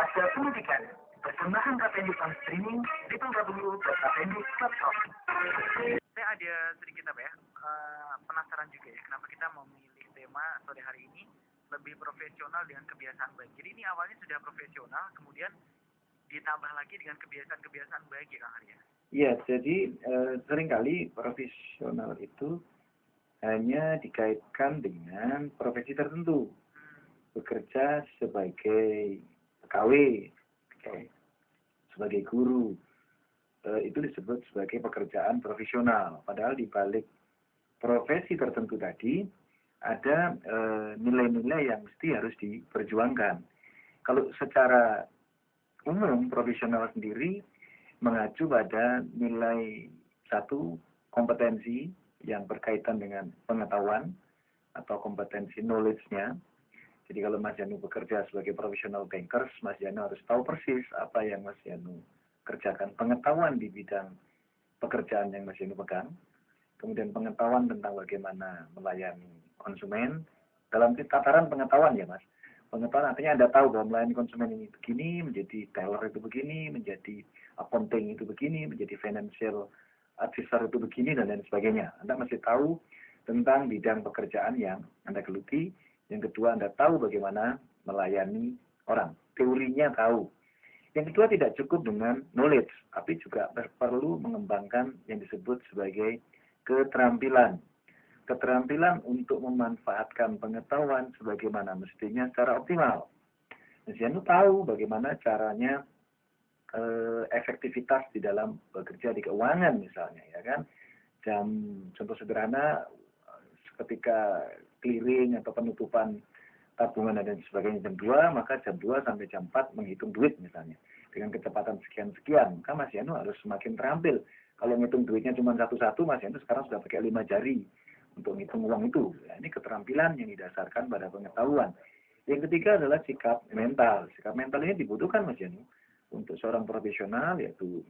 Lembaga Pendidikan. Persembahan KPND on streaming www.kpnd.com. Saya ada sedikit penasaran juga ya, kenapa kita memilih tema sore hari ini lebih profesional dengan kebiasaan baik. Jadi ini awalnya sudah profesional, kemudian ditambah lagi dengan kebiasaan-kebiasaan baik ya Kang Arya? Iya, jadi seringkali profesional itu hanya dikaitkan dengan profesi tertentu. Bekerja sebagai pegawai, sebagai guru, itu disebut sebagai pekerjaan profesional. Padahal di balik profesi tertentu tadi ada nilai-nilai yang mesti harus diperjuangkan. Kalau secara umum profesional sendiri mengacu pada nilai satu, kompetensi yang berkaitan dengan pengetahuan atau kompetensi knowledge-nya. Jadi kalau Mas Yanu bekerja sebagai profesional bankers, Mas Yanu harus tahu persis apa yang Mas Yanu kerjakan, pengetahuan di bidang pekerjaan yang Mas Yanu pegang, kemudian pengetahuan tentang bagaimana melayani konsumen dalam tataran pengetahuan ya Mas. Pengetahuan artinya Anda tahu bahwa melayani konsumen ini begini, menjadi teller itu begini, menjadi accounting itu begini, menjadi financial advisor itu begini, dan lain sebagainya. Anda masih tahu tentang bidang pekerjaan yang Anda geluti. Yang kedua, Anda tahu bagaimana melayani orang. Teorinya tahu. Yang kedua, tidak cukup dengan knowledge, tapi juga perlu mengembangkan yang disebut sebagai keterampilan. Keterampilan untuk memanfaatkan pengetahuan sebagaimana mestinya secara optimal. Mas Yanu tahu bagaimana caranya efektivitas di dalam bekerja di keuangan misalnya, ya kan? Contoh sederhana, ketika clearing atau penutupan tabungan dan sebagainya jam 2, maka jam 2 sampai jam 4 menghitung duit misalnya. Dengan kecepatan sekian-sekian, maka Mas Yanu harus semakin terampil. Kalau ngitung duitnya cuma satu-satu, Mas Yanu sekarang sudah pakai 5 jari untuk menghitung uang itu. Ya, ini keterampilan yang didasarkan pada pengetahuan. Yang ketiga adalah sikap mental. Sikap mental ini dibutuhkan Mas Yanu untuk seorang profesional, yaitu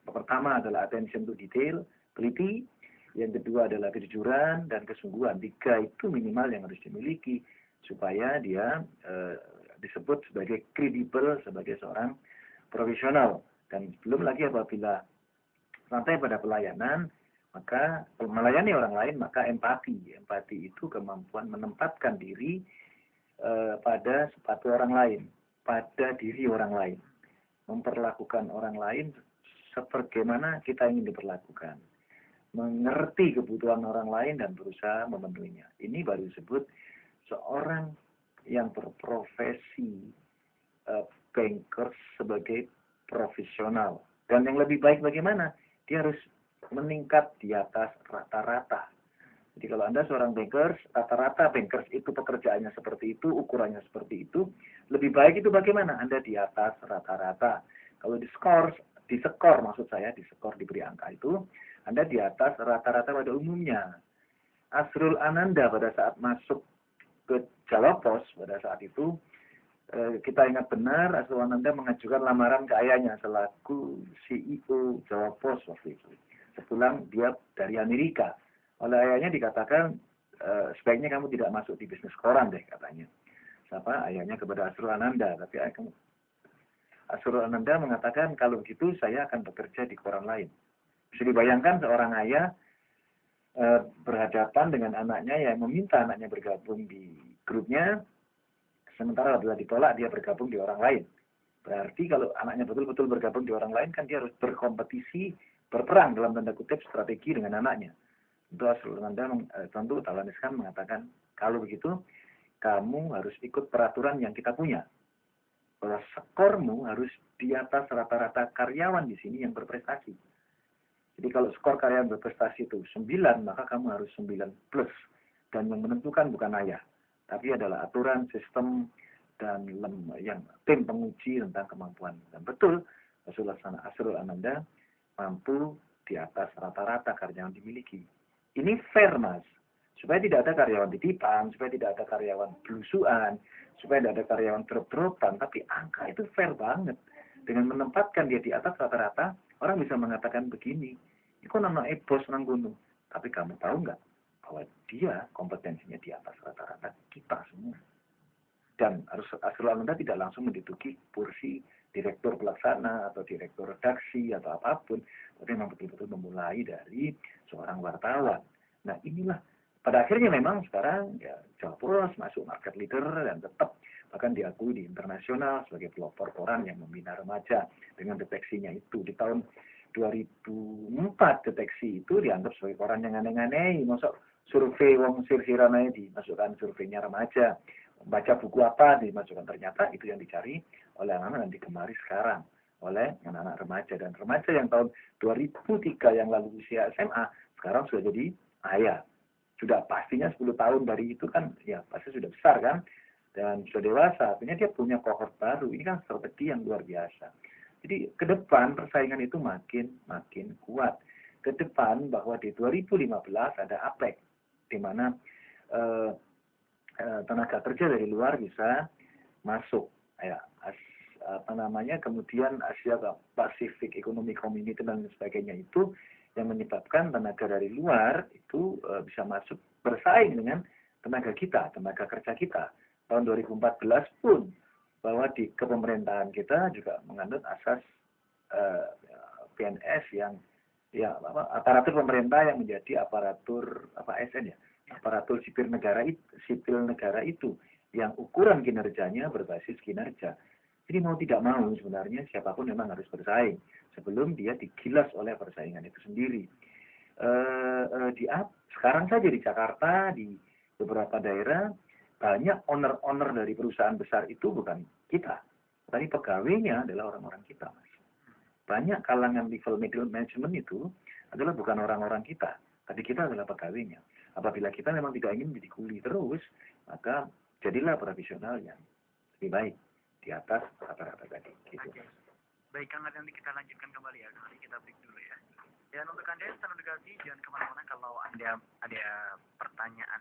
pertama adalah attention to detail, teliti. Yang kedua adalah kejujuran dan kesungguhan. 3 itu minimal yang harus dimiliki supaya dia disebut sebagai kredibel sebagai seorang profesional. Dan belum lagi apabila sampai pada pelayanan, maka melayani orang lain, maka empati. Empati itu kemampuan menempatkan diri pada sepatu orang lain, pada diri orang lain. Memperlakukan orang lain sebagaimana kita ingin diperlakukan. Mengerti kebutuhan orang lain dan berusaha memenuhinya. Ini baru disebut seorang yang berprofesi bankers sebagai profesional. Dan yang lebih baik bagaimana? Dia harus meningkat di atas rata-rata. Jadi kalau Anda seorang bankers, rata-rata bankers itu pekerjaannya seperti itu, ukurannya seperti itu, lebih baik itu bagaimana? Anda di atas rata-rata. Kalau di skor diberi angka itu, Anda di atas rata-rata pada umumnya. Asrul Ananda pada saat masuk ke Jawa Pos pada saat itu, kita ingat benar Asrul Ananda mengajukan lamaran ke ayahnya selaku CEO Jawa Pos waktu itu. Sepulang dia dari Amerika. Oleh ayahnya dikatakan, sebaiknya kamu tidak masuk di bisnis koran deh katanya. Ayahnya kepada Asrul Ananda. Tapi Asrul Ananda mengatakan, kalau gitu saya akan bekerja di koran lain. Bisa dibayangkan seorang ayah berhadapan dengan anaknya yang meminta anaknya bergabung di grupnya, sementara bila ditolak dia bergabung di orang lain. Berarti kalau anaknya betul-betul bergabung di orang lain, kan dia harus berkompetisi, berperang dalam tanda kutip strategi dengan anaknya. Tentu Dahlan Iskan mengatakan, kalau begitu kamu harus ikut peraturan yang kita punya. Bahwa skormu harus di atas rata-rata karyawan di sini yang berprestasi. Jadi kalau skor karyawan berprestasi itu 9, maka kamu harus 9 plus. Dan yang menentukan bukan ayah, tapi adalah aturan, sistem, dan yang tim penguji tentang kemampuan. Dan betul, Asrul Ananda mampu di atas rata-rata karyawan dimiliki. Ini fair, Mas. Supaya tidak ada karyawan titipan, supaya tidak ada karyawan belusuan, supaya tidak ada karyawan drop-dropan. Tapi angka itu fair banget. Dengan menempatkan dia di atas rata-rata, orang bisa mengatakan begini, itu namanya bos nang gunung. Tapi kamu tahu nggak bahwa dia kompetensinya di atas rata-rata kita semua. dan Asrul Ananda tidak langsung menduduki kursi direktur pelaksana atau direktur redaksi atau apapun, tapi memang betul-betul memulai dari seorang wartawan. Nah inilah pada akhirnya memang sekarang ya Jawa Post masuk market leader dan tetap bahkan diakui di internasional sebagai pelopor koran yang membina remaja dengan deteksinya itu. Di tahun 2004 deteksi itu dianggap sebagai koran yang aneh-aneh, masuk survei wong sir-siranai dimasukkan surveinya remaja, baca buku apa dimasukkan, ternyata itu yang dicari oleh anak-anak dan digemari sekarang oleh anak-anak remaja, dan remaja yang tahun 2003 yang lalu usia SMA sekarang sudah jadi ayah, sudah pastinya 10 tahun dari itu kan ya pasti sudah besar kan dan sudah dewasa, artinya dia punya kohort baru. Ini kan strategi yang luar biasa. Jadi ke depan persaingan itu makin kuat. Ke depan bahwa di 2015 ada APEC di mana tenaga kerja dari luar bisa masuk ya kemudian Asia Pacific Economic Community dan sebagainya itu yang menyebabkan tenaga dari luar itu bisa masuk bersaing dengan tenaga kerja kita. Tahun 2014 pun bahwa di kepemerintahan kita juga menganut asas PNS yang aparatur pemerintah yang menjadi aparatur ASN ya, aparatur sipil negara itu yang ukuran kinerjanya berbasis kinerja. Jadi mau tidak mau sebenarnya siapapun memang harus bersaing sebelum dia digilas oleh persaingan itu sendiri. Sekarang saja di Jakarta, di beberapa daerah, banyak owner dari perusahaan besar itu bukan kita, tapi pegawainya adalah orang-orang kita, Mas. Banyak kalangan level middle management itu adalah bukan orang-orang kita, tapi kita adalah pegawainya. Apabila kita memang tidak ingin menjadi kuli terus, maka jadilah profesional yang lebih baik di atas rata-rata tadi. Gitu. Oke. Baik, Kang, nanti kita lanjutkan kembali ya. Nanti kita break dulu ya. Dan untuk Anda yang sedang dekati, jangan kemana-mana kalau Anda ada pertanyaan